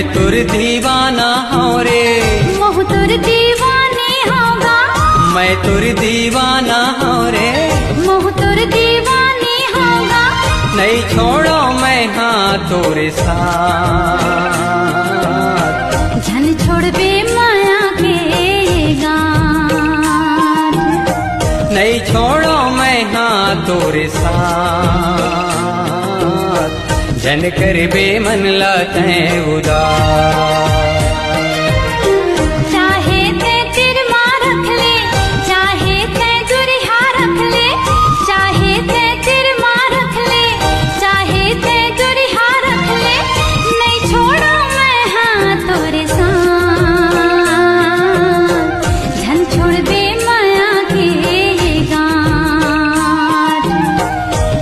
मैं तुर दीवाना हूँ रे, मोह तुर दीवानी होगा। मैं तुर दीवाना हूँ रे, मोह तुर दीवानी होगा। नहीं छोड़ो मैं हाँ तोरे साथ, जन छोड़ बे माया के गान। नहीं छोड़ो मैं हाँ तोरे साथ, जन कर बे मन लाते उदास।